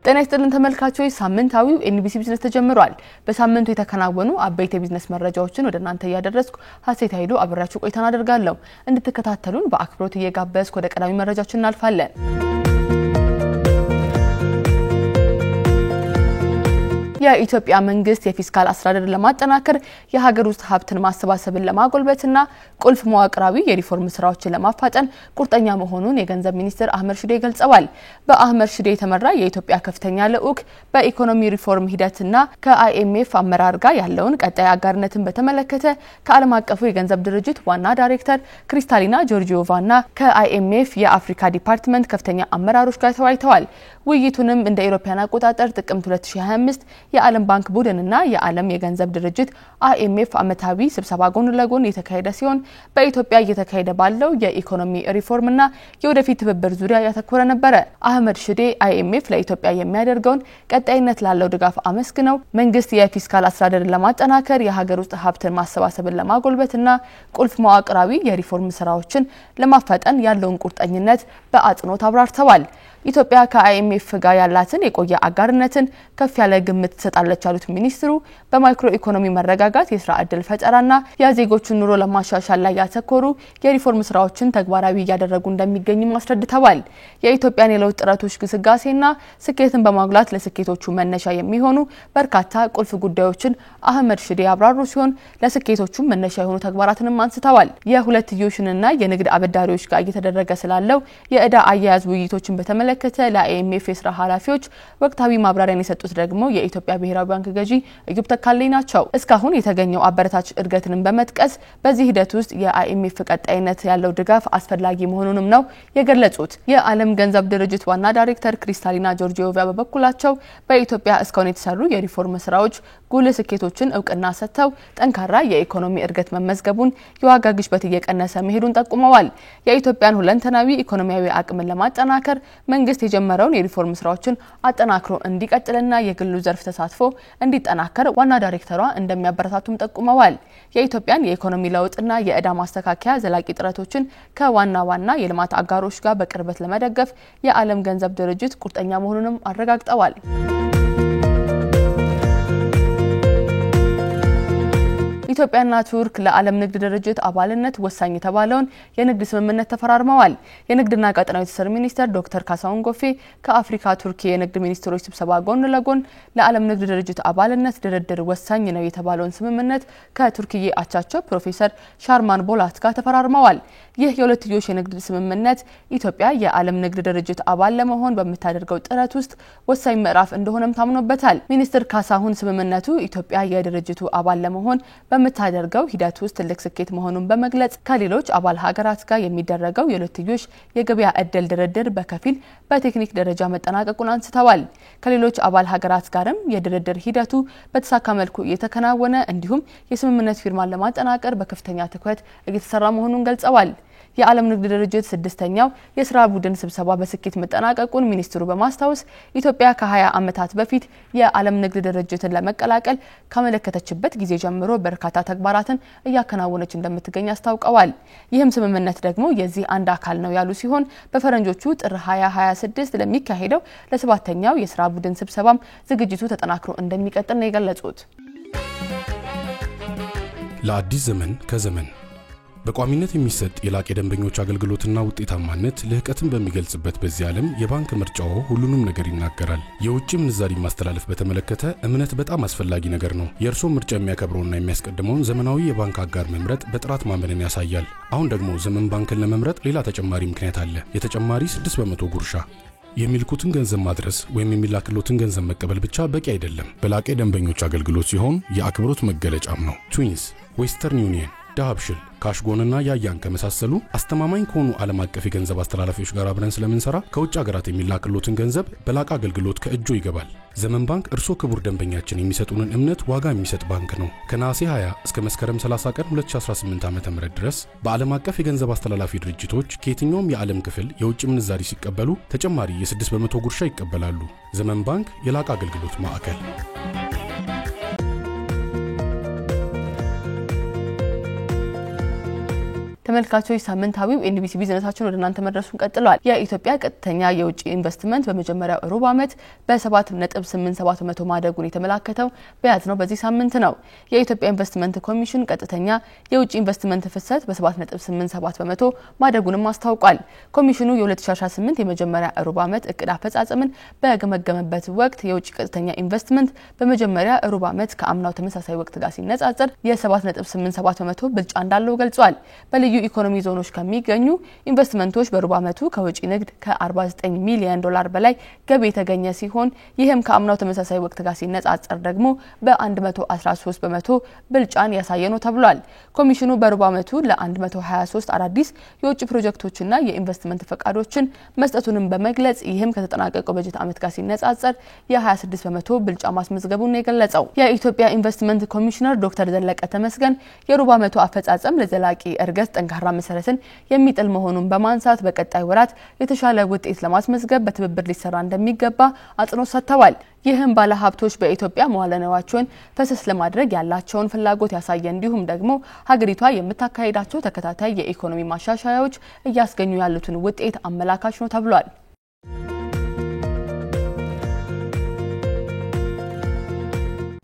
ጤና ይስጥልን ተመልካቾች ሳምንታዊው ኤንቢሲ ቢዝነስ ተጀምሯል። በሳምንቱ የተከናወኑ አበይት የቢዝነስ መረጃዎችን ወደናንተ ያደረስኩ ሀሴት ኃይሉ አብራችሁ ቆይታ አደርጋለሁ። እንድትከታተሉን በአክብሮት እየጋበዝኩ ወደ ቀዳሚ መረጃችን እናልፋለን። የኢትዮጵያ መንግስት የፊስካል አስተዳደር ለማጠናከር የሀገር ውስጥ ሀብትን ማሰባሰብን ለማጎልበትና ቁልፍ መዋቅራዊ የሪፎርም ስራዎችን ለማፋጠን ቁርጠኛ መሆኑን የገንዘብ ሚኒስትር አህመድ ሽዴ ገልጸዋል። በአህመድ ሽዴ የተመራ የኢትዮጵያ ከፍተኛ ልዑክ በኢኮኖሚ ሪፎርም ሂደትና ከአይኤምኤፍ አመራር ጋር ያለውን ቀጣይ አጋርነትን በተመለከተ ከዓለም አቀፉ የገንዘብ ድርጅት ዋና ዳይሬክተር ክሪስታሊና ጆርጂዮቫና ከአይኤምኤፍ የአፍሪካ ዲፓርትመንት ከፍተኛ አመራሮች ጋር ተወያይተዋል። ውይይቱንም እንደ አውሮፓውያን አቆጣጠር ጥቅምት 2025 የዓለም ባንክ ቡድንና የዓለም የገንዘብ ድርጅት አይኤምኤፍ አመታዊ ስብሰባ ጎን ለጎን የተካሄደ ሲሆን በኢትዮጵያ እየተካሄደ ባለው የኢኮኖሚ ሪፎርምና የወደፊት ትብብር ዙሪያ ያተኮረ ነበር። አህመድ ሽዴ አይኤምኤፍ ለኢትዮጵያ የሚያደርገውን ቀጣይነት ላለው ድጋፍ አመስግነው መንግስት የፊስካል አስተዳደርን ለማጠናከር የሀገር ውስጥ ሀብትን ማሰባሰብን ለማጎልበትና ቁልፍ መዋቅራዊ የሪፎርም ስራዎችን ለማፋጠን ያለውን ቁርጠኝነት በአጽንኦት አብራርተዋል። ኢትዮጵያ ከአይኤምኤፍ ጋር ያላትን የቆየ አጋርነትን ከፍ ያለ ግምት ትሰጣለች ያሉት ሚኒስትሩ በማይክሮ ኢኮኖሚ መረጋጋት የስራ ዕድል ፈጠራና የዜጎችን ኑሮ ለማሻሻል ላይ ያተኮሩ የሪፎርም ስራዎችን ተግባራዊ እያደረጉ እንደሚገኙ አስረድተዋል። የኢትዮጵያን የለውጥ ጥረቶች ግስጋሴና ስኬትን በማጉላት ለስኬቶቹ መነሻ የሚሆኑ በርካታ ቁልፍ ጉዳዮችን አህመድ ሽዴ ያብራሩ ሲሆን ለስኬቶቹ መነሻ የሆኑ ተግባራትንም አንስተዋል። የሁለትዮሽንና የንግድ አበዳሪዎች ጋር እየተደረገ ስላለው የዕዳ አያያዝ ውይይቶችን በተመለከተ ለአይኤምኤፍ የስራ ኃላፊዎች ወቅታዊ ማብራሪያን የሰጡት ደግሞ የኢትዮጵያ ብሔራዊ ባንክ ገዢ እዩብ ተካልኝ ናቸው። እስካሁን የተገኘው አበረታች እድገትን በመጥቀስ በዚህ ሂደት ውስጥ የአይኤምኤፍ ቀጣይነት ያለው ድጋፍ አስፈላጊ መሆኑንም ነው የገለጹት። የዓለም ገንዘብ ድርጅት ዋና ዳይሬክተር ክሪስታሊና ጆርጂዮቫ በበኩላቸው በኢትዮጵያ እስካሁን የተሰሩ የሪፎርም ስራዎች ጉልህ ስኬቶችን እውቅና ሰጥተው ጠንካራ የኢኮኖሚ እድገት መመዝገቡን፣ የዋጋ ግሽበት እየቀነሰ መሄዱን ጠቁመዋል። የኢትዮጵያን ሁለንተናዊ ኢኮኖሚያዊ አቅምን ለማጠናከር መንግስት የጀመረውን የሪፎርም ስራዎችን አጠናክሮ እንዲቀጥልና የግሉ ዘርፍ ተሳትፎ እንዲጠናከር ዋና ዳይሬክተሯ እንደሚያበረታቱም ጠቁመዋል። የኢትዮጵያን የኢኮኖሚ ለውጥና የዕዳ ማስተካከያ ዘላቂ ጥረቶችን ከዋና የልማት አጋሮች ጋር በቅርበት ለመደገፍ የዓለም ገንዘብ ድርጅት ቁርጠኛ መሆኑንም አረጋግጠዋል። ኢትዮጵያና ቱርክ ለዓለም ንግድ ድርጅት አባልነት ወሳኝ የተባለውን የንግድ ስምምነት ተፈራርመዋል። የንግድና ቀጠናዊ ትስስር ሚኒስትር ዶክተር ካሳሁን ጎፌ ከአፍሪካ ቱርክ የንግድ ሚኒስትሮች ስብሰባ ጎን ለጎን ለዓለም ንግድ ድርጅት አባልነት ድርድር ወሳኝ ነው የተባለውን ስምምነት ከቱርክዬ አቻቸው ፕሮፌሰር ሻርማን ቦላት ጋር ተፈራርመዋል። ይህ የሁለትዮሽ የንግድ ስምምነት ኢትዮጵያ የዓለም ንግድ ድርጅት አባል ለመሆን በምታደርገው ጥረት ውስጥ ወሳኝ ምዕራፍ እንደሆነም ታምኖበታል። ሚኒስትር ካሳሁን ስምምነቱ ኢትዮጵያ የድርጅቱ አባል ለመሆን በመታደርገው ሂደት ውስጥ ትልቅ ስኬት መሆኑን በመግለጽ ከሌሎች አባል ሀገራት ጋር የሚደረገው የሁለትዮሽ የገበያ ዕድል ድርድር በከፊል በቴክኒክ ደረጃ መጠናቀቁን አንስተዋል። ከሌሎች አባል ሀገራት ጋርም የድርድር ሂደቱ በተሳካ መልኩ እየተከናወነ እንዲሁም የስምምነት ፊርማን ለማጠናቀር በከፍተኛ ትኩረት እየተሰራ መሆኑን ገልጸዋል። የዓለም ንግድ ድርጅት 6ኛው የስራ ቡድን ስብሰባ በስኬት መጠናቀቁን ሚኒስትሩ በማስታወስ ኢትዮጵያ ከ20 ዓመታት በፊት የዓለም ንግድ ድርጅትን ለመቀላቀል ካመለከተችበት ጊዜ ጀምሮ በርካታ ተግባራትን እያከናወነች እንደምትገኝ አስታውቀዋል። ይህም ስምምነት ደግሞ የዚህ አንድ አካል ነው ያሉ ሲሆን በፈረንጆቹ ጥር 2026 ለሚካሄደው ለ7ኛው የስራ ቡድን ስብሰባም ዝግጅቱ ተጠናክሮ እንደሚቀጥል ነው የገለጹት። ለአዲስ ዘመን ከዘመን በቋሚነት የሚሰጥ የላቀ ደንበኞች አገልግሎትና ውጤታማነት ልህቀትን በሚገልጽበት በዚህ ዓለም የባንክ ምርጫው ሁሉንም ነገር ይናገራል። የውጭ ምንዛሪ ማስተላለፍ በተመለከተ እምነት በጣም አስፈላጊ ነገር ነው። የእርሶ ምርጫ የሚያከብረውና የሚያስቀድመውን ዘመናዊ የባንክ አጋር መምረጥ በጥራት ማመንን ያሳያል። አሁን ደግሞ ዘመን ባንክን ለመምረጥ ሌላ ተጨማሪ ምክንያት አለ። የተጨማሪ 6% ጉርሻ። የሚልኩትን ገንዘብ ማድረስ ወይም የሚላክሎትን ገንዘብ መቀበል ብቻ በቂ አይደለም። በላቀ ደንበኞች አገልግሎት ሲሆን የአክብሮት መገለጫም ነው። ትዊንስ፣ ዌስተርን ዩኒየን፣ ዳብሽል፣ ካሽጎንና ያያን ከመሳሰሉ አስተማማኝ ከሆኑ ዓለም አቀፍ የገንዘብ አስተላላፊዎች ጋር አብረን ስለምንሰራ ከውጭ ሀገራት የሚላክሎትን ገንዘብ በላቀ አገልግሎት ከእጆ ይገባል። ዘመን ባንክ እርሶ ክቡር ደንበኛችን የሚሰጡንን እምነት ዋጋ የሚሰጥ ባንክ ነው። ከነሐሴ 20 እስከ መስከረም 30 ቀን 2018 ዓ.ም ድረስ በዓለም አቀፍ የገንዘብ አስተላላፊ ድርጅቶች ከየትኛውም የዓለም ክፍል የውጭ ምንዛሪ ሲቀበሉ ተጨማሪ የ6% ጉርሻ ይቀበላሉ። ዘመን ባንክ የላቀ አገልግሎት ማዕከል። ተመልካቾች ሳምንታዊው ኤንቢሲ ቢዝነሳችን ወደ እናንተ መድረሱን ቀጥሏል። የኢትዮጵያ ቀጥተኛ የውጭ ኢንቨስትመንት በመጀመሪያው ሩብ ዓመት በ7.87% ማደጉን የተመለከተው በያዝነው በዚህ ሳምንት ነው። የኢትዮጵያ ኢንቨስትመንት ኮሚሽን ቀጥተኛ የውጭ ኢንቨስትመንት ፍሰት በ7.87% ማደጉንም አስታውቋል። ኮሚሽኑ የ2018 የመጀመሪያ ሩብ ዓመት እቅድ አፈጻጸምን በገመገመበት ወቅት የውጭ ቀጥተኛ ኢንቨስትመንት በመጀመሪያ ሩብ ዓመት ከአምናው ተመሳሳይ ወቅት ጋር ሲነጻጸር የ7.87% ብልጫ እንዳለው ገልጿል። በልዩ ኢኮኖሚ ዞኖች ከሚገኙ ኢንቨስትመንቶች በሩብ ዓመቱ ከውጪ ንግድ ከ49 ሚሊዮን ዶላር በላይ ገቢ የተገኘ ሲሆን ይህም ከአምናው ተመሳሳይ ወቅት ጋር ሲነጻጸር ደግሞ በ113% ብልጫን ያሳየ ነው ተብሏል። ኮሚሽኑ በሩብ ዓመቱ ለ123 አዳዲስ የውጭ ፕሮጀክቶችና የኢንቨስትመንት ፈቃዶችን መስጠቱንም በመግለጽ ይህም ከተጠናቀቀው በጀት ዓመት ጋር ሲነጻጸር የ26% ብልጫ ማስመዝገቡን ነው የገለጸው። የኢትዮጵያ ኢንቨስትመንት ኮሚሽነር ዶክተር ዘለቀ ተመስገን የሩብ ዓመቱ አፈጻጸም ለዘላቂ እርገት ጠንካራ መሰረትን የሚጥል መሆኑን በማንሳት በቀጣይ ወራት የተሻለ ውጤት ለማስመዝገብ በትብብር ሊሰራ እንደሚገባ አጽንኦት ሰጥተዋል። ይህም ባለሀብቶች በኢትዮጵያ መዋዕለ ንዋያቸውን ፈሰስ ለማድረግ ያላቸውን ፍላጎት ያሳየ እንዲሁም ደግሞ ሀገሪቷ የምታካሂዳቸው ተከታታይ የኢኮኖሚ ማሻሻያዎች እያስገኙ ያሉትን ውጤት አመላካች ነው ተብሏል።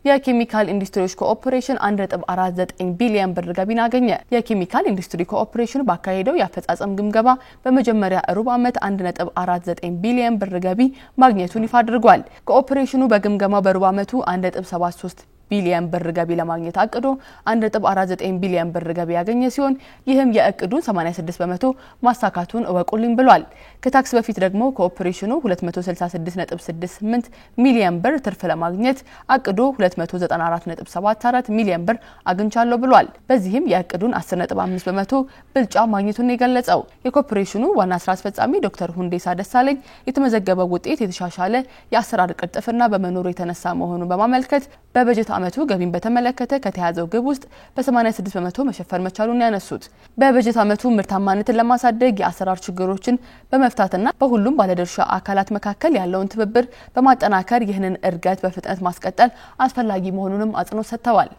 የኬሚካል ኢንዱስትሪዎች ኮኦፕሬሽን 1.49 ቢሊዮን ብር ገቢን አገኘ። የኬሚካል ኢንዱስትሪ ኮኦፕሬሽን ባካሄደው የአፈጻጸም ግምገማ በመጀመሪያ ሩብ ዓመት 1.49 ቢሊዮን ብር ገቢ ማግኘቱን ይፋ አድርጓል። ኮኦፕሬሽኑ በግምገማው በሩብ ዓመቱ 1.73 ቢሊዮን ብር ገቢ ለማግኘት አቅዶ 1.49 ቢሊዮን ብር ገቢ ያገኘ ሲሆን ይህም የእቅዱን 86% ማሳካቱን እወቁልኝ ብሏል። ከታክስ በፊት ደግሞ ኮኦፕሬሽኑ 266.68 ሚሊዮን ብር ትርፍ ለማግኘት አቅዶ 294.74 ሚሊዮን ብር አግኝቻለሁ ብሏል። በዚህም የእቅዱን 10.5% ብልጫ ማግኘቱን የገለጸው የኮኦፕሬሽኑ ዋና ስራ አስፈጻሚ ዶክተር ሁንዴሳ ደሳለኝ የተመዘገበው ውጤት የተሻሻለ የአሰራር ቅልጥፍና በመኖሩ የተነሳ መሆኑን በማመልከት በበጀት ዓመቱ ገቢን በተመለከተ ከተያዘው ግብ ውስጥ በ86% መሸፈን መቻሉን ያነሱት በበጀት ዓመቱ ምርታማነትን ለማሳደግ የአሰራር ችግሮችን በመፍታትና በሁሉም ባለድርሻ አካላት መካከል ያለውን ትብብር በማጠናከር ይህንን እድገት በፍጥነት ማስቀጠል አስፈላጊ መሆኑንም አጽንኦት ሰጥተዋል።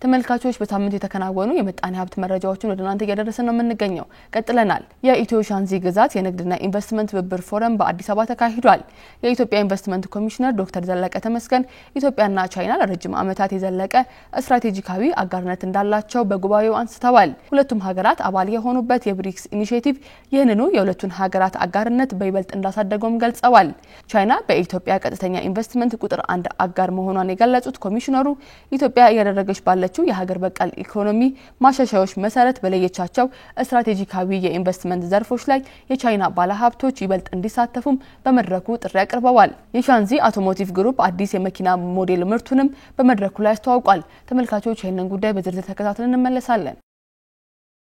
ተመልካቾች በሳምንቱ የተከናወኑ የምጣኔ ሀብት መረጃዎችን ወደ እናንተ እያደረሰን ነው የምንገኘው። ቀጥለናል። የኢትዮ ሻንዚ ግዛት የንግድና ኢንቨስትመንት ትብብር ፎረም በአዲስ አበባ ተካሂዷል። የኢትዮጵያ ኢንቨስትመንት ኮሚሽነር ዶክተር ዘለቀ ተመስገን ኢትዮጵያና ቻይና ለረጅም ዓመታት የዘለቀ ስትራቴጂካዊ አጋርነት እንዳላቸው በጉባኤው አንስተዋል። ሁለቱም ሀገራት አባል የሆኑበት የብሪክስ ኢኒሼቲቭ ይህንኑ የሁለቱን ሀገራት አጋርነት በይበልጥ እንዳሳደገውም ገልጸዋል። ቻይና በኢትዮጵያ ቀጥተኛ ኢንቨስትመንት ቁጥር 1 አጋር መሆኗን የገለጹት ኮሚሽነሩ ኢትዮጵያ እያደረገች ባለ የሀገር በቀል ኢኮኖሚ ማሻሻያዎች መሰረት በለየቻቸው ስትራቴጂካዊ የኢንቨስትመንት ዘርፎች ላይ የቻይና ባለሀብቶች ይበልጥ እንዲሳተፉም በመድረኩ ጥሪ አቅርበዋል። የሻንዚ አውቶሞቲቭ ግሩፕ አዲስ የመኪና ሞዴል ምርቱንም በመድረኩ ላይ አስተዋውቋል። ተመልካቾች ይህንን ጉዳይ በዝርዝር ተከታትለን እንመለሳለን።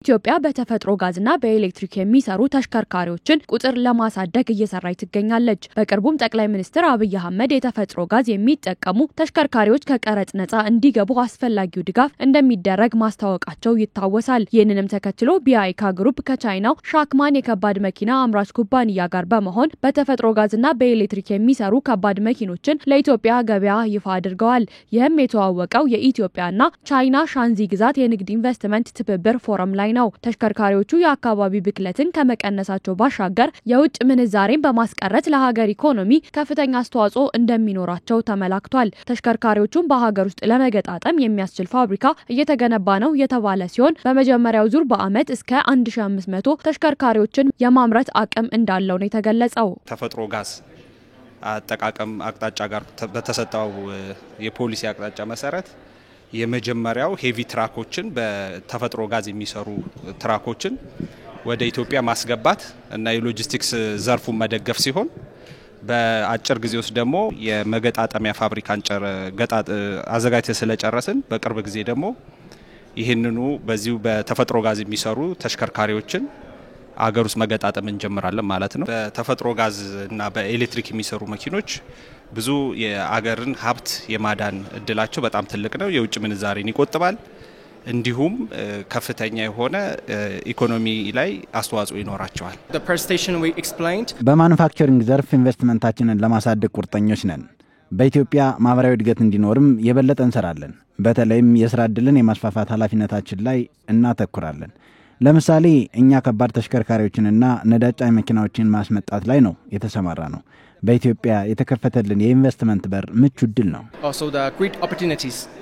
ኢትዮጵያ በተፈጥሮ ጋዝና በኤሌክትሪክ የሚሰሩ ተሽከርካሪዎችን ቁጥር ለማሳደግ እየሰራች ትገኛለች። በቅርቡም ጠቅላይ ሚኒስትር አብይ አህመድ የተፈጥሮ ጋዝ የሚጠቀሙ ተሽከርካሪዎች ከቀረጥ ነፃ እንዲገቡ አስፈላጊው ድጋፍ እንደሚደረግ ማስታወቃቸው ይታወሳል። ይህንንም ተከትሎ ቢአይካ ግሩፕ ከቻይናው ሻክማን የከባድ መኪና አምራች ኩባንያ ጋር በመሆን በተፈጥሮ ጋዝና በኤሌክትሪክ የሚሰሩ ከባድ መኪኖችን ለኢትዮጵያ ገበያ ይፋ አድርገዋል። ይህም የተዋወቀው የኢትዮጵያና ቻይና ሻንዚ ግዛት የንግድ ኢንቨስትመንት ትብብር ፎረም ላይ ነው። ተሽከርካሪዎቹ የአካባቢ ብክለትን ከመቀነሳቸው ባሻገር የውጭ ምንዛሬን በማስቀረት ለሀገር ኢኮኖሚ ከፍተኛ አስተዋጽኦ እንደሚኖራቸው ተመላክቷል። ተሽከርካሪዎቹን በሀገር ውስጥ ለመገጣጠም የሚያስችል ፋብሪካ እየተገነባ ነው የተባለ ሲሆን በመጀመሪያው ዙር በአመት እስከ 1500 ተሽከርካሪዎችን የማምረት አቅም እንዳለው ነው የተገለጸው። ተፈጥሮ ጋዝ አጠቃቀም አቅጣጫ ጋር በተሰጠው የፖሊሲ አቅጣጫ መሰረት የመጀመሪያው ሄቪ ትራኮችን በተፈጥሮ ጋዝ የሚሰሩ ትራኮችን ወደ ኢትዮጵያ ማስገባት እና የሎጂስቲክስ ዘርፉን መደገፍ ሲሆን በአጭር ጊዜ ውስጥ ደግሞ የመገጣጠሚያ ፋብሪካን አዘጋጅተን ስለጨረስን በቅርብ ጊዜ ደግሞ ይህንኑ በዚሁ በተፈጥሮ ጋዝ የሚሰሩ ተሽከርካሪዎችን አገር ውስጥ መገጣጠም እንጀምራለን ማለት ነው። በተፈጥሮ ጋዝ እና በኤሌክትሪክ የሚሰሩ መኪኖች ብዙ የአገርን ሀብት የማዳን እድላቸው በጣም ትልቅ ነው። የውጭ ምንዛሬን ይቆጥባል። እንዲሁም ከፍተኛ የሆነ ኢኮኖሚ ላይ አስተዋጽኦ ይኖራቸዋል። በማኑፋክቸሪንግ ዘርፍ ኢንቨስትመንታችንን ለማሳደግ ቁርጠኞች ነን። በኢትዮጵያ ማህበራዊ እድገት እንዲኖርም የበለጠ እንሰራለን። በተለይም የሥራ ዕድልን የማስፋፋት ኃላፊነታችን ላይ እናተኩራለን። ለምሳሌ እኛ ከባድ ተሽከርካሪዎችንና ነዳጅ ጫኝ መኪናዎችን ማስመጣት ላይ ነው የተሰማራ ነው። በኢትዮጵያ የተከፈተልን የኢንቨስትመንት በር ምቹ ዕድል ነው።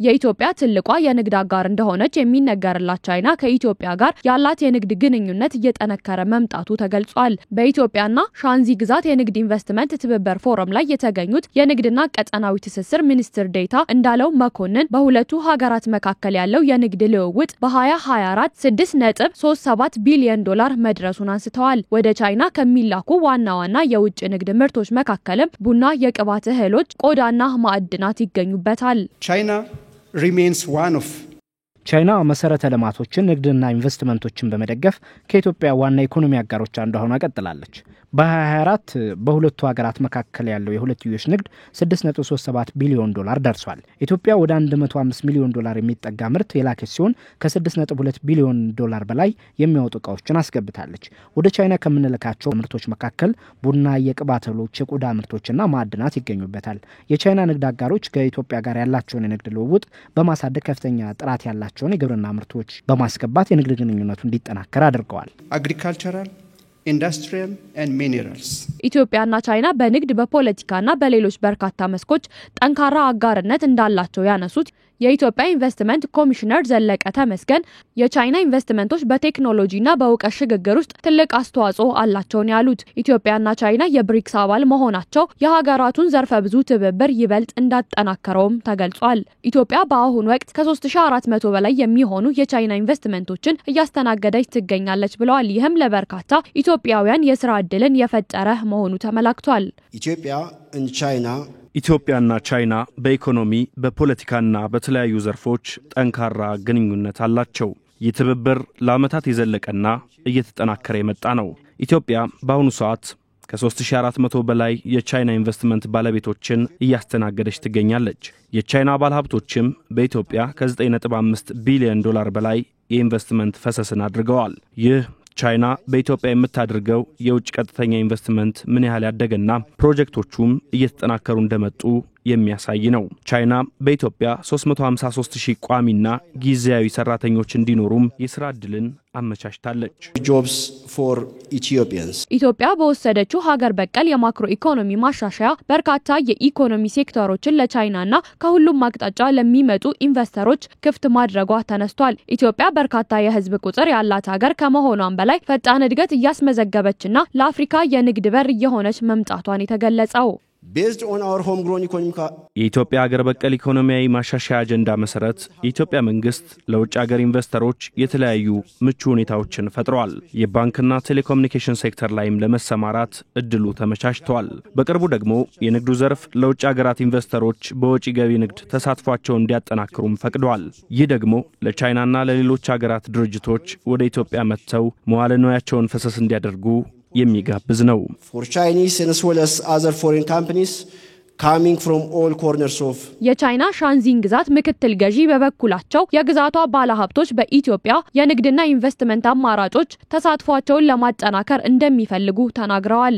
የኢትዮጵያ ትልቋ የንግድ አጋር እንደሆነች የሚነገርላት ቻይና ከኢትዮጵያ ጋር ያላት የንግድ ግንኙነት እየጠነከረ መምጣቱ ተገልጿል። በኢትዮጵያና ሻንዚ ግዛት የንግድ ኢንቨስትመንት ትብብር ፎረም ላይ የተገኙት የንግድና ቀጠናዊ ትስስር ሚኒስትር ዴኤታ እንዳለው መኮንን በሁለቱ ሀገራት መካከል ያለው የንግድ ልውውጥ በ2024 $6.37 ቢሊዮን መድረሱን አንስተዋል። ወደ ቻይና ከሚላኩ ዋና ዋና የውጭ ንግድ ምርቶች መካከልም ቡና፣ የቅባት እህሎች፣ ቆዳና ማዕድናት ይገኙበታል። ቻይና መሰረተ ልማቶችን፣ ንግድና ኢንቨስትመንቶችን በመደገፍ ከኢትዮጵያ ዋና ኢኮኖሚ አጋሮች አንዷ ሆና ቀጥላለች። በ2024 በሁለቱ ሀገራት መካከል ያለው የሁለትዮሽ ንግድ $6.37 ቢሊዮን ደርሷል። ኢትዮጵያ ወደ $105 ሚሊዮን የሚጠጋ ምርት የላከች ሲሆን ከ$6.2 ቢሊዮን በላይ የሚያወጡ ዕቃዎችን አስገብታለች። ወደ ቻይና ከምንልካቸው ምርቶች መካከል ቡና፣ የቅባት እህሎች፣ የቆዳ ምርቶችና ማዕድናት ይገኙበታል። የቻይና ንግድ አጋሮች ከኢትዮጵያ ጋር ያላቸውን የንግድ ልውውጥ በማሳደግ ከፍተኛ ጥራት ያላቸውን የግብርና ምርቶች በማስገባት የንግድ ግንኙነቱ እንዲጠናከር አድርገዋል። አግሪካልቸራል ኢንዱስትሪያል ኤንድ ሚነራልስ ኢትዮጵያና ቻይና በንግድ በፖለቲካና በሌሎች በርካታ መስኮች ጠንካራ አጋርነት እንዳላቸው ያነሱት የኢትዮጵያ ኢንቨስትመንት ኮሚሽነር ዘለቀ ተመስገን የቻይና ኢንቨስትመንቶች በቴክኖሎጂና በእውቀት ሽግግር ውስጥ ትልቅ አስተዋጽኦ አላቸው ያሉት ኢትዮጵያና ቻይና የብሪክስ አባል መሆናቸው የሀገራቱን ዘርፈ ብዙ ትብብር ይበልጥ እንዳጠናከረውም ተገልጿል። ኢትዮጵያ በአሁኑ ወቅት ከ3400 በላይ የሚሆኑ የቻይና ኢንቨስትመንቶችን እያስተናገደች ትገኛለች ብለዋል። ይህም ለበርካታ ኢትዮጵያውያን የሥራ ዕድልን የፈጠረ መሆኑ ተመላክቷል። ኢትዮጵያና ቻይና በኢኮኖሚ በፖለቲካና በተለያዩ ዘርፎች ጠንካራ ግንኙነት አላቸው። ይህ ትብብር ለዓመታት የዘለቀና እየተጠናከረ የመጣ ነው። ኢትዮጵያ በአሁኑ ሰዓት ከ3400 በላይ የቻይና ኢንቨስትመንት ባለቤቶችን እያስተናገደች ትገኛለች። የቻይና ባለሀብቶችም በኢትዮጵያ ከ9.5 ቢሊዮን በላይ የኢንቨስትመንት ፈሰስን አድርገዋል። ይህ ቻይና በኢትዮጵያ የምታደርገው የውጭ ቀጥተኛ ኢንቨስትመንት ምን ያህል ያደገና ፕሮጀክቶቹም እየተጠናከሩ እንደመጡ የሚያሳይ ነው። ቻይና በኢትዮጵያ 353,000 ቋሚና ጊዜያዊ ሰራተኞች እንዲኖሩም የሥራ ዕድልን አመቻችታለች። ጆብስ ፎር ኢትዮጵያንስ ኢትዮጵያ በወሰደችው ሀገር በቀል የማክሮ ኢኮኖሚ ማሻሻያ በርካታ የኢኮኖሚ ሴክተሮችን ለቻይናና ከሁሉም አቅጣጫ ለሚመጡ ኢንቨስተሮች ክፍት ማድረጓ ተነስቷል። ኢትዮጵያ በርካታ የህዝብ ቁጥር ያላት ሀገር ከመሆኗም በላይ ፈጣን እድገት እያስመዘገበችና ለአፍሪካ የንግድ በር እየሆነች መምጣቷን የተገለጸው Based on our homegrown economic የኢትዮጵያ ሀገር በቀል ኢኮኖሚያዊ ማሻሻያ አጀንዳ መሰረት የኢትዮጵያ መንግስት ለውጭ ሀገር ኢንቨስተሮች የተለያዩ ምቹ ሁኔታዎችን ፈጥሯል። የባንክና ቴሌኮሙኒኬሽን ሴክተር ላይም ለመሰማራት እድሉ ተመቻችቷል። በቅርቡ ደግሞ የንግዱ ዘርፍ ለውጭ ሀገራት ኢንቨስተሮች በወጪ ገቢ ንግድ ተሳትፏቸውን እንዲያጠናክሩም ፈቅዷል። ይህ ደግሞ ለቻይናና ለሌሎች ሀገራት ድርጅቶች ወደ ኢትዮጵያ መጥተው መዋዕለ ንዋያቸውን ፈሰስ እንዲያደርጉ የሚጋብዝ ነው። For Chinese as well as other foreign companies coming from all corners of የቻይና ሻንዚን ግዛት ምክትል ገዢ በበኩላቸው የግዛቷ ባለሀብቶች በኢትዮጵያ የንግድና ኢንቨስትመንት አማራጮች ተሳትፏቸውን ለማጠናከር እንደሚፈልጉ ተናግረዋል።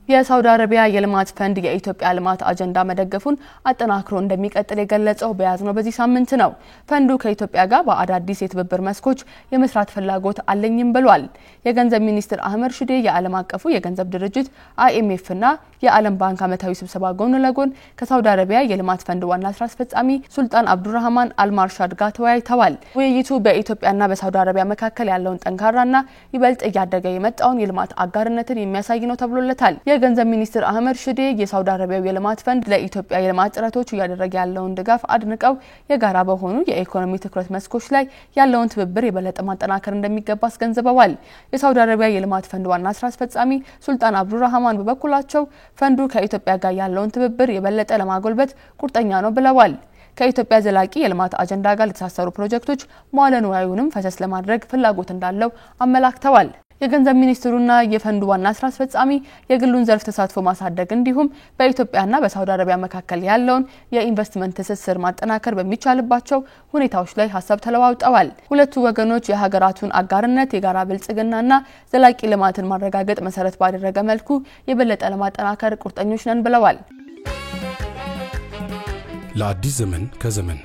የሳውዲ አረቢያ የልማት ፈንድ የኢትዮጵያ ልማት አጀንዳ መደገፉን አጠናክሮ እንደሚቀጥል የገለጸው በያዝነው በዚህ ሳምንት ነው። ፈንዱ ከኢትዮጵያ ጋር በአዳዲስ የትብብር መስኮች የመስራት ፍላጎት አለኝም ብሏል። የገንዘብ ሚኒስትር አህመድ ሺዴ የዓለም አቀፉ የገንዘብ ድርጅት IMF እና የዓለም ባንክ ዓመታዊ ስብሰባ ጎን ለጎን ከሳውዲ አረቢያ የልማት ፈንድ ዋና ስራ አስፈጻሚ ሱልጣን አብዱራህማን አልማርሻድ ጋር ተወያይተዋል። ውይይቱ በኢትዮጵያና በሳውዲ አረቢያ መካከል ያለውን ጠንካራና ይበልጥ እያደገ የመጣውን የልማት አጋርነትን የሚያሳይ ነው ተብሎለታል። የገንዘብ ሚኒስትር አህመድ ሺዴ የሳውዲ አረቢያው የልማት ፈንድ ለኢትዮጵያ የልማት ጥረቶች እያደረገ ያለውን ድጋፍ አድንቀው የጋራ በሆኑ የኢኮኖሚ ትኩረት መስኮች ላይ ያለውን ትብብር የበለጠ ማጠናከር እንደሚገባ አስገንዝበዋል። የሳውዲ አረቢያ የልማት ፈንድ ዋና ስራ አስፈጻሚ ሱልጣን አብዱራህማን በበኩላቸው ፈንዱ ከኢትዮጵያ ጋር ያለውን ትብብር የበለጠ ለማጎልበት ቁርጠኛ ነው ብለዋል። ከኢትዮጵያ ዘላቂ የልማት አጀንዳ ጋር ለተሳሰሩ ፕሮጀክቶች መዋዕለ ንዋዩንም ፈሰስ ለማድረግ ፍላጎት እንዳለው አመላክተዋል። የገንዘብ ሚኒስትሩና የፈንዱ ዋና ስራ አስፈጻሚ የግሉን ዘርፍ ተሳትፎ ማሳደግ እንዲሁም በኢትዮጵያና በሳውዲ አረቢያ መካከል ያለውን የኢንቨስትመንት ትስስር ማጠናከር በሚቻልባቸው ሁኔታዎች ላይ ሀሳብ ተለዋውጠዋል። ሁለቱ ወገኖች የሀገራቱን አጋርነት የጋራ ብልጽግናና ዘላቂ ልማትን ማረጋገጥ መሰረት ባደረገ መልኩ የበለጠ ለማጠናከር ቁርጠኞች ነን ብለዋል። ለአዲስ ዘመን ከዘመን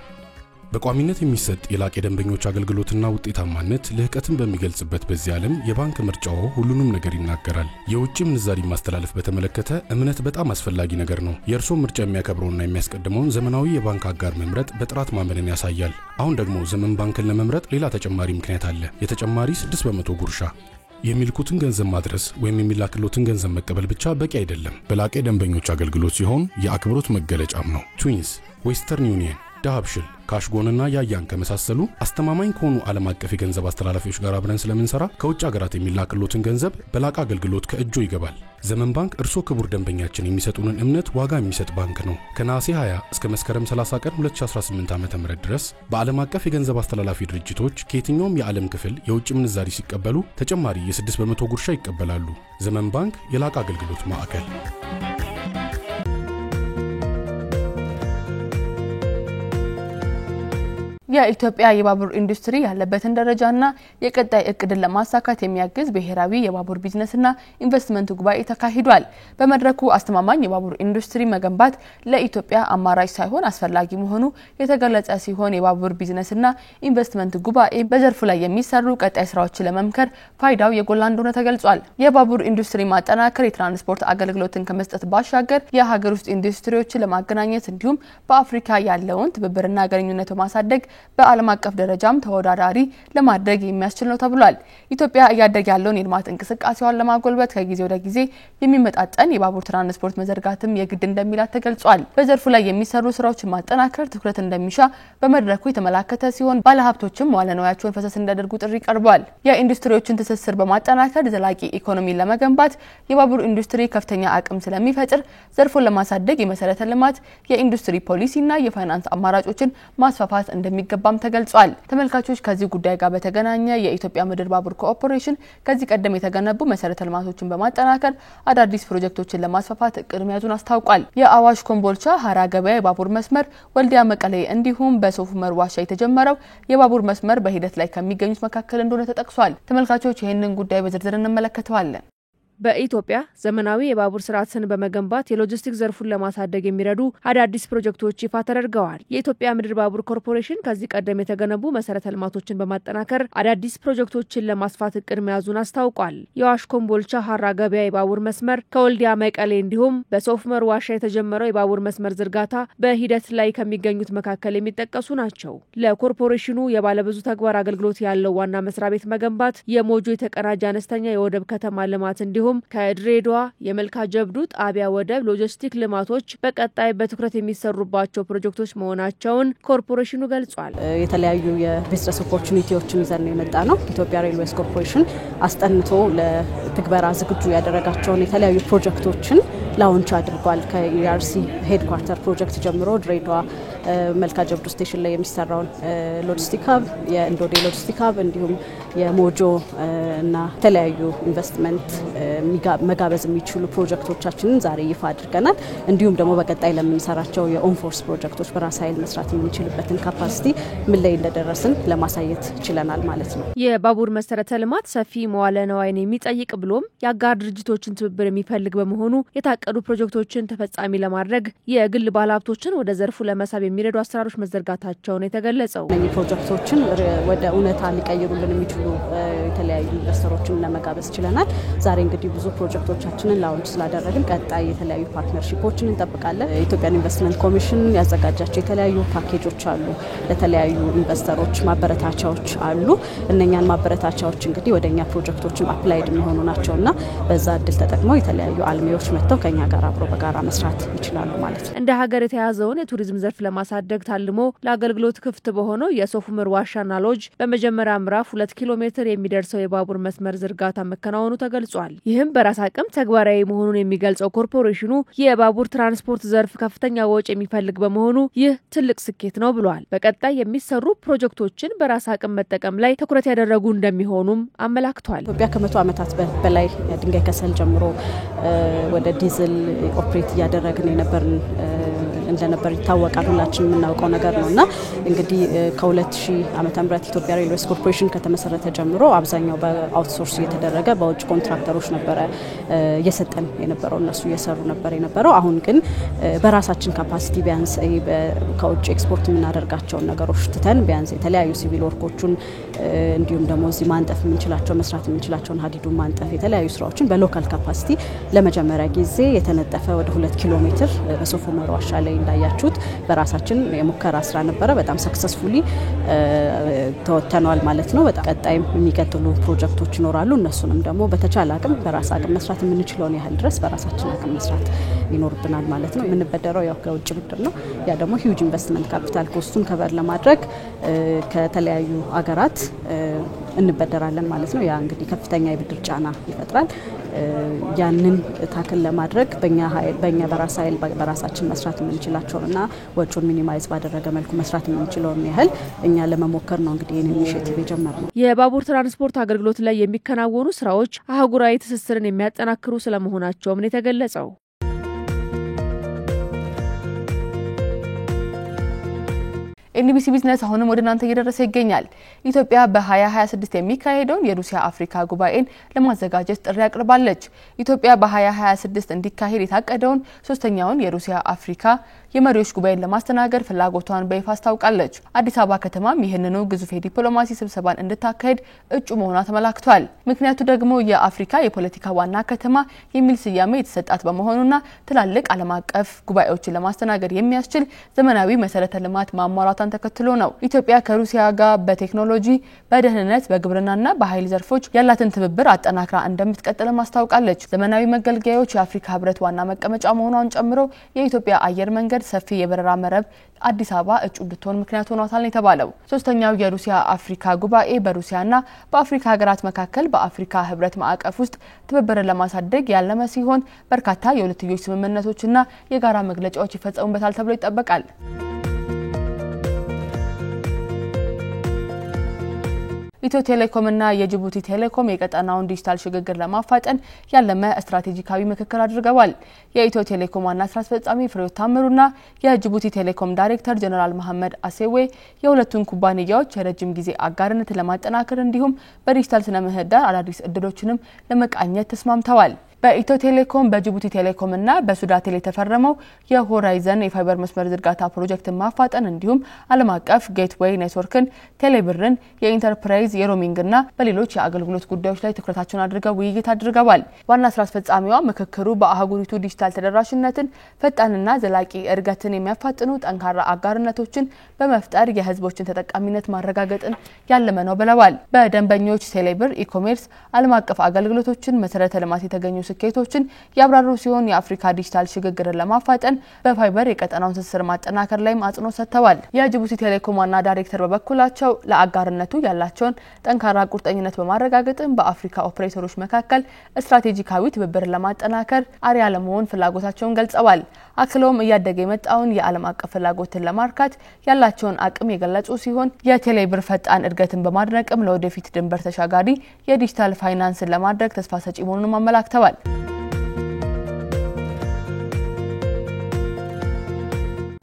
በቋሚነት የሚሰጥ የላቀ ደንበኞች አገልግሎትና ውጤታማነት ልህቀትን በሚገልጽበት በዚህ ዓለም የባንክ ምርጫው ሁሉንም ነገር ይናገራል። የውጭ ምንዛሪ ማስተላለፍ በተመለከተ እምነት በጣም አስፈላጊ ነገር ነው። የእርሶ ምርጫ የሚያከብረውና የሚያስቀድመውን ዘመናዊ የባንክ አጋር መምረጥ በጥራት ማመንን ያሳያል። አሁን ደግሞ ዘመን ባንክን ለመምረጥ ሌላ ተጨማሪ ምክንያት አለ። የተጨማሪ 6% ጉርሻ። የሚልኩትን ገንዘብ ማድረስ ወይም የሚላክሎትን ገንዘብ መቀበል ብቻ በቂ አይደለም። በላቀ ደንበኞች አገልግሎት ሲሆን የአክብሮት መገለጫም ነው። ትዊንስ፣ ዌስተርን ዩኒየን፣ ዳሃብሽል፣ ካሽጎንና ያያን ከመሳሰሉ አስተማማኝ ከሆኑ ዓለም አቀፍ የገንዘብ አስተላላፊዎች ጋር አብረን ስለምንሰራ ከውጭ ሀገራት የሚላክሎትን ገንዘብ በላቀ አገልግሎት ከእጆ ይገባል። ዘመን ባንክ እርሶ ክቡር ደንበኛችን የሚሰጡንን እምነት ዋጋ የሚሰጥ ባንክ ነው። ከነሐሴ 20 እስከ መስከረም 30 ቀን 2018 ዓ.ም ድረስ በዓለም አቀፍ የገንዘብ አስተላላፊ ድርጅቶች ከየትኛውም የዓለም ክፍል የውጭ ምንዛሪ ሲቀበሉ ተጨማሪ የ6% ጉርሻ ይቀበላሉ። ዘመን ባንክ የላቀ አገልግሎት ማዕከል። የኢትዮጵያ የባቡር ኢንዱስትሪ ያለበትን ደረጃና የቀጣይ እቅድን ለማሳካት የሚያግዝ ብሔራዊ የባቡር ቢዝነስና ኢንቨስትመንት ጉባኤ ተካሂዷል። በመድረኩ አስተማማኝ የባቡር ኢንዱስትሪ መገንባት ለኢትዮጵያ አማራጭ ሳይሆን አስፈላጊ መሆኑ የተገለጸ ሲሆን የባቡር ቢዝነስና ኢንቨስትመንት ጉባኤ በዘርፉ ላይ የሚሰሩ ቀጣይ ስራዎችን ለመምከር ፋይዳው የጎላ እንደሆነ ተገልጿል። የባቡር ኢንዱስትሪ ማጠናከር የትራንስፖርት አገልግሎትን ከመስጠት ባሻገር የሀገር ውስጥ ኢንዱስትሪዎችን ለማገናኘት እንዲሁም በአፍሪካ ያለውን ትብብርና ግንኙነት በማሳደግ በዓለም አቀፍ ደረጃም ተወዳዳሪ ለማድረግ የሚያስችል ነው ተብሏል። ኢትዮጵያ እያደገ ያለውን የልማት እንቅስቃሴዋን ለማጎልበት ከጊዜ ወደ ጊዜ የሚመጣጠን የባቡር ትራንስፖርት መዘርጋትም የግድ እንደሚላት ተገልጿል። በዘርፉ ላይ የሚሰሩ ስራዎችን ማጠናከር ትኩረት እንደሚሻ በመድረኩ የተመላከተ ሲሆን ባለሀብቶችም መዋለ ንዋያቸውን ፈሰስ እንዲያደርጉ ጥሪ ቀርቧል። የኢንዱስትሪዎችን ትስስር በማጠናከር ዘላቂ ኢኮኖሚን ለመገንባት የባቡር ኢንዱስትሪ ከፍተኛ አቅም ስለሚፈጥር ዘርፉን ለማሳደግ የመሰረተ ልማት የኢንዱስትሪ ፖሊሲና የፋይናንስ አማራጮችን ማስፋፋት እንደሚገባም ተገልጿል። ተመልካቾች ከዚህ ጉዳይ ጋር በተገናኘ የኢትዮጵያ ምድር ባቡር ኮርፖሬሽን ከዚህ ቀደም የተገነቡ መሰረተ ልማቶችን በማጠናከር አዳዲስ ፕሮጀክቶችን ለማስፋፋት እቅድ መያዙን አስታውቋል። የአዋሽ ኮምቦልቻ ሀራ ገበያ የባቡር መስመር፣ ወልዲያ መቀሌ እንዲሁም በሶፍ ዑመር ዋሻ የተጀመረው የባቡር መስመር በሂደት ላይ ከሚገኙት መካከል እንደሆነ ተጠቅሷል። ተመልካቾች ይህንን ጉዳይ በዝርዝር እንመለከተዋለን። በኢትዮጵያ ዘመናዊ የባቡር ስርዓትን በመገንባት የሎጂስቲክስ ዘርፉን ለማሳደግ የሚረዱ አዳዲስ ፕሮጀክቶች ይፋ ተደርገዋል። የኢትዮጵያ ምድር ባቡር ኮርፖሬሽን ከዚህ ቀደም የተገነቡ መሰረተ ልማቶችን በማጠናከር አዳዲስ ፕሮጀክቶችን ለማስፋት እቅድ መያዙን አስታውቋል። የአዋሽ ኮምቦልቻ ሀራ ገበያ የባቡር መስመር፣ ከወልዲያ መቀሌ እንዲሁም በሶፍ ዑመር ዋሻ የተጀመረው የባቡር መስመር ዝርጋታ በሂደት ላይ ከሚገኙት መካከል የሚጠቀሱ ናቸው። ለኮርፖሬሽኑ የባለብዙ ተግባር አገልግሎት ያለው ዋና መስሪያ ቤት መገንባት፣ የሞጆ የተቀናጀ አነስተኛ የወደብ ከተማ ልማት እንዲሁም ከድሬዳዋ የመልካ ጀብዱ ጣቢያ ወደብ ሎጂስቲክ ልማቶች በቀጣይ በትኩረት የሚሰሩባቸው ፕሮጀክቶች መሆናቸውን ኮርፖሬሽኑ ገልጿል። የተለያዩ የቢዝነስ ኦፖርቹኒቲዎችን ይዘን የመጣ ነው። ኢትዮጵያ ሬልዌይስ ኮርፖሬሽን አስጠንቶ ለትግበራ ዝግጁ ያደረጋቸውን የተለያዩ ፕሮጀክቶችን ላውንች አድርጓል። ከኢአርሲ ሄድኳርተር ፕሮጀክት ጀምሮ ድሬዳዋ መልካ ጀብዱ ስቴሽን ላይ የሚሰራውን ሎጂስቲክ ሀብ፣ የእንዶዴ ሎጂስቲክ ሀብ እንዲሁም የሞጆ እና የተለያዩ ኢንቨስትመንት መጋበዝ የሚችሉ ፕሮጀክቶቻችንን ዛሬ ይፋ አድርገናል። እንዲሁም ደግሞ በቀጣይ ለምንሰራቸው የኦንፎርስ ፕሮጀክቶች በራስ ኃይል መስራት የምንችልበትን ካፓሲቲ ምን ላይ እንደደረስን ለማሳየት ችለናል ማለት ነው። የባቡር መሰረተ ልማት ሰፊ መዋለ ንዋይን የሚጠይቅ ብሎም የአጋር ድርጅቶችን ትብብር የሚፈልግ በመሆኑ የታቀዱ ፕሮጀክቶችን ተፈጻሚ ለማድረግ የግል ባለሀብቶችን ወደ ዘርፉ ለመሳብ የሚረዱ አሰራሮች መዘርጋታቸውን የተገለጸው እነዚህ ፕሮጀክቶችን ወደ እውነታ ሊቀይሩልን የሚችሉ የተለያዩ ኢንቨስተሮችን ለመጋበዝ ችለናል። ዛሬ እንግዲህ ብዙ ፕሮጀክቶቻችንን ላውንች ስላደረግን ቀጣይ የተለያዩ ፓርትነርሺፖችን እንጠብቃለን። የኢትዮጵያን ኢንቨስትመንት ኮሚሽን ያዘጋጃቸው የተለያዩ ፓኬጆች አሉ። ለተለያዩ ኢንቨስተሮች ማበረታቻዎች አሉ። እነኛን ማበረታቻዎች እንግዲህ ወደኛ ፕሮጀክቶችን አፕላይድ የሚሆኑ ናቸውና በዛ እድል ተጠቅመው የተለያዩ አልሚዎች መጥተው ከኛ ከኛ ጋር አብሮ በጋራ መስራት ይችላሉ ማለት ነው። እንደ ሀገር የተያዘውን የቱሪዝም ዘርፍ ለማሳደግ ታልሞ ለአገልግሎት ክፍት በሆነው የሶፍ ዑመር ዋሻና ሎጅ በመጀመሪያ ምዕራፍ 2 ኪሎ ሜትር የሚደርሰው የባቡር መስመር ዝርጋታ መከናወኑ ተገልጿል። ይህም በራስ አቅም ተግባራዊ መሆኑን የሚገልጸው ኮርፖሬሽኑ የባቡር ትራንስፖርት ዘርፍ ከፍተኛ ወጪ የሚፈልግ በመሆኑ ይህ ትልቅ ስኬት ነው ብሏል። በቀጣይ የሚሰሩ ፕሮጀክቶችን በራስ አቅም መጠቀም ላይ ትኩረት ያደረጉ እንደሚሆኑም አመላክቷል። ኢትዮጵያ ከ100 ዓመታት በላይ ድንጋይ ከሰል ጀምሮ ወደ ዲዝል ኦፕሬት እያደረግን እንደነበር ይታወቃል። ሁላችንም የምናውቀው ነገር ነውና እንግዲህ ከ2000 ዓመተ ምህረት ኢትዮጵያ ሬልዌይስ ኮርፖሬሽን ከተመሰረተ ጀምሮ አብዛኛው በአውትሶርስ እየተደረገ በውጭ ኮንትራክተሮች ነበር እየሰጠን የነበረው እነሱ እየሰሩ ነበር የነበረው። አሁን ግን በራሳችን ካፓሲቲ ቢያንስ ከውጭ ኤክስፖርት የምናደርጋቸው ነገሮች ትተን ቢያንስ የተለያዩ ሲቪል ወርኮቹን እንዲሁም ደግሞ እዚህ ማንጠፍ የምንችላቸው መስራት የምንችላቸውን ሀዲዱን ማንጠፍ የተለያዩ ስራዎችን በሎካል ካፓሲቲ ለመጀመሪያ ጊዜ የተነጠፈ ወደ 2 ኪሎ ሜትር በሶፍ ዑመር ዋሻ ላይ እንዳያችሁት በራሳችን የሙከራ ስራ ነበረ። በጣም ሰክሰስፉሊ ተወተናል ማለት ነው። በጣም ቀጣይም የሚቀጥሉ ፕሮጀክቶች ይኖራሉ። እነሱንም ደግሞ በተቻለ አቅም በራስ አቅም መስራት የምንችለውን ያህል ድረስ በራሳችን አቅም መስራት ይኖርብናል ማለት ነው። የምንበደረው ያው ከውጭ ብድር ነው። ያ ደግሞ ሂውጅ ኢንቨስትመንት ካፒታል ኮስቱን ከበር ለማድረግ ከተለያዩ ሀገራት እንበደራለን ማለት ነው። ያ እንግዲህ ከፍተኛ የብድር ጫና ይፈጥራል። ያንን ታክል ለማድረግ በእኛ በራስ ኃይል በራሳችን መስራት የምንችላቸውና ወጪውን ሚኒማይዝ ባደረገ መልኩ መስራት የምንችለውን ያህል እኛ ለመሞከር ነው እንግዲህ ይህን ኢኒሼቲቭ የጀመርነው። የባቡር ትራንስፖርት አገልግሎት ላይ የሚከናወኑ ስራዎች አህጉራዊ ትስስርን የሚያጠናክሩ ስለመሆናቸውም ነው የተገለጸው። ኤንቢሲ ቢዝነስ አሁንም ወደ እናንተ እየደረሰ ይገኛል። ኢትዮጵያ በ2026 የሚካሄደውን የሩሲያ አፍሪካ ጉባኤን ለማዘጋጀት ጥሪ አቅርባለች። ኢትዮጵያ በ2026 እንዲካሄድ የታቀደውን ሶስተኛውን የሩሲያ አፍሪካ የመሪዎች ጉባኤን ለማስተናገድ ፍላጎቷን በይፋ አስታውቃለች። አዲስ አበባ ከተማም ይህንኑ ግዙፍ የዲፕሎማሲ ስብሰባን እንድታካሄድ እጩ መሆኗ ተመላክቷል። ምክንያቱ ደግሞ የአፍሪካ የፖለቲካ ዋና ከተማ የሚል ስያሜ የተሰጣት በመሆኑና ትላልቅ ዓለም አቀፍ ጉባኤዎችን ለማስተናገድ የሚያስችል ዘመናዊ መሰረተ ልማት ማሟላቷን ተከትሎ ነው። ኢትዮጵያ ከሩሲያ ጋር በቴክኖሎጂ፣ በደህንነት፣ በግብርናና በኃይል ዘርፎች ያላትን ትብብር አጠናክራ እንደምትቀጥል ማስታውቃለች። ዘመናዊ መገልገያዎች የአፍሪካ ህብረት ዋና መቀመጫ መሆኗን ጨምሮ የኢትዮጵያ አየር መንገድ ሰፊ የበረራ መረብ አዲስ አበባ እጩ እንድትሆን ምክንያት ሆኗታል ነው የተባለው። ሶስተኛው የሩሲያ አፍሪካ ጉባኤ በሩሲያና በአፍሪካ ሀገራት መካከል በአፍሪካ ህብረት ማዕቀፍ ውስጥ ትብብርን ለማሳደግ ያለመ ሲሆን በርካታ የሁለትዮሽ ስምምነቶችና የጋራ መግለጫዎች ይፈጸሙበታል ተብሎ ይጠበቃል። ኢትዮ ቴሌኮምና የጅቡቲ ቴሌኮም የቀጠናውን ዲጂታል ሽግግር ለማፋጠን ያለመ ስትራቴጂካዊ ምክክር አድርገዋል። የኢትዮ ቴሌኮም ዋና ስራ አስፈጻሚ ፍሬው ታምሩና የጅቡቲ ቴሌኮም ዳይሬክተር ጀነራል መሐመድ አሴዌ የሁለቱን ኩባንያዎች የረጅም ጊዜ አጋርነት ለማጠናከር እንዲሁም በዲጂታል ስነ ምህዳር አዳዲስ እድሎችንም ለመቃኘት ተስማምተዋል። በኢትዮ ቴሌኮም በጅቡቲ ቴሌኮምና በሱዳቴል የተፈረመው የሆራይዘን የፋይበር መስመር ዝርጋታ ፕሮጀክትን ማፋጠን እንዲሁም ዓለም አቀፍ ጌትዌይ ኔትወርክን፣ ቴሌብርን፣ የኢንተርፕራይዝ የሮሚንግና በሌሎች የአገልግሎት ጉዳዮች ላይ ትኩረታቸውን አድርገው ውይይት አድርገዋል። ዋና ስራ አስፈጻሚዋ ምክክሩ በአህጉሪቱ ዲጂታል ተደራሽነትን፣ ፈጣንና ዘላቂ እድገትን የሚያፋጥኑ ጠንካራ አጋርነቶችን በመፍጠር የህዝቦችን ተጠቃሚነት ማረጋገጥን ያለመ ነው ብለዋል። በደንበኞች ቴሌብር ኢኮሜርስ ዓለም አቀፍ አገልግሎቶችን መሰረተ ልማት የተገኙ ስኬቶችን ያብራሩ ሲሆን የአፍሪካ ዲጂታል ሽግግርን ለማፋጠን በፋይበር የቀጠናውን ትስስር ማጠናከር ላይም አጽንኦት ሰጥተዋል። የጅቡቲ ቴሌኮም ዋና ዳይሬክተር በበኩላቸው ለአጋርነቱ ያላቸውን ጠንካራ ቁርጠኝነት በማረጋገጥም በአፍሪካ ኦፕሬተሮች መካከል ስትራቴጂካዊ ትብብርን ለማጠናከር አርአያ ለመሆን ፍላጎታቸውን ገልጸዋል። አክለውም እያደገ የመጣውን የዓለም አቀፍ ፍላጎትን ለማርካት ያላቸውን አቅም የገለጹ ሲሆን የቴሌብር ፈጣን እድገትን በማድነቅም ለወደፊት ድንበር ተሻጋሪ የዲጂታል ፋይናንስን ለማድረግ ተስፋ ሰጪ መሆኑን አመላክተዋል።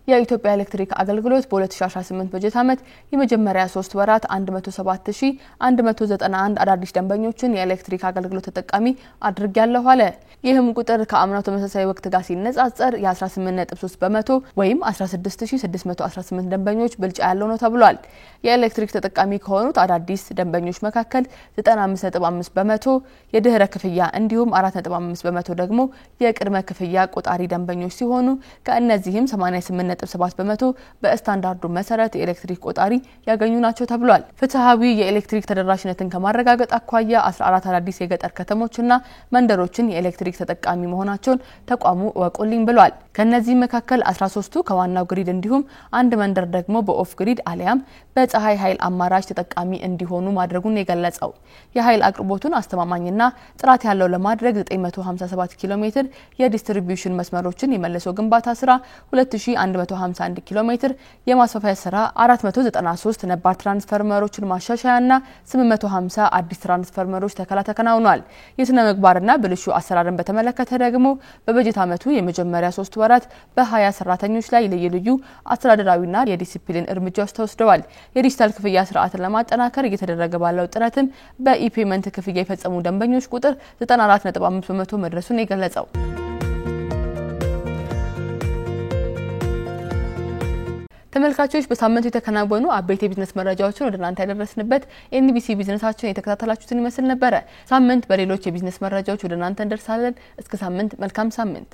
የኢትዮጵያ ኤሌክትሪክ አገልግሎት በ2018 በጀት ዓመት የመጀመሪያ 3 ወራት 107191 አዳዲስ ደንበኞችን የኤሌክትሪክ አገልግሎት ተጠቃሚ አድርጓል አለ። ይህም ቁጥር ከአምናው ተመሳሳይ ወቅት ጋር ሲነጻጸር የ18.3% ወይም 16618 ደንበኞች ብልጫ ያለው ነው ተብሏል። የኤሌክትሪክ ተጠቃሚ ከሆኑት አዳዲስ ደንበኞች መካከል 95.5% የድህረ ክፍያ እንዲሁም 4.5% ደግሞ የቅድመ ክፍያ ቆጣሪ ደንበኞች ሲሆኑ ከእነዚህም 88 9.7% በስታንዳርዱ መሰረት የኤሌክትሪክ ቆጣሪ ያገኙ ናቸው ተብሏል። ፍትሃዊ የኤሌክትሪክ ተደራሽነትን ከማረጋገጥ አኳያ 14 አዳዲስ የገጠር ከተሞችና መንደሮችን የኤሌክትሪክ ተጠቃሚ መሆናቸውን ተቋሙ ወቁልኝ ብሏል። ከነዚህ መካከል 13ቱ ከዋናው ግሪድ እንዲሁም አንድ መንደር ደግሞ በኦፍ ግሪድ አሊያም በፀሐይ ኃይል አማራጭ ተጠቃሚ እንዲሆኑ ማድረጉን የገለጸው የኃይል አቅርቦቱን አስተማማኝና ጥራት ያለው ለማድረግ 957 ኪሎ ሜትር የዲስትሪቢዩሽን መስመሮችን የመለሶ ግንባታ ስራ፣ 2151 ኪሎ ሜትር የማስፋፋያ ስራ፣ 493 ነባር ትራንስፈርመሮችን ማሻሻያና 850 አዲስ ትራንስፈርመሮች ተከላ ተከናውኗል። የስነ ምግባርና ብልሹ አሰራርን በተመለከተ ደግሞ በበጀት ዓመቱ የመጀመሪያ 3 ወራት በ20 ሰራተኞች ላይ ልዩ አስተዳደራዊና የዲሲፕሊን እርምጃዎች ተወስደዋል። የዲጂታል ክፍያ ስርዓትን ለማጠናከር እየተደረገ ባለው ጥረትም በኢፔመንት ክፍያ የፈጸሙ ደንበኞች ቁጥር 94.5% መድረሱን የገለጸው ተመልካቾች በሳምንቱ የተከናወኑ አበይት የቢዝነስ መረጃዎችን ወደ እናንተ ያደረስንበት ኤንቢሲ ቢዝነሳችን የተከታተላችሁትን ይመስል ነበር። ሳምንት በሌሎች የቢዝነስ መረጃዎች ወደ እናንተ እንደርሳለን። እስከ ሳምንት መልካም ሳምንት።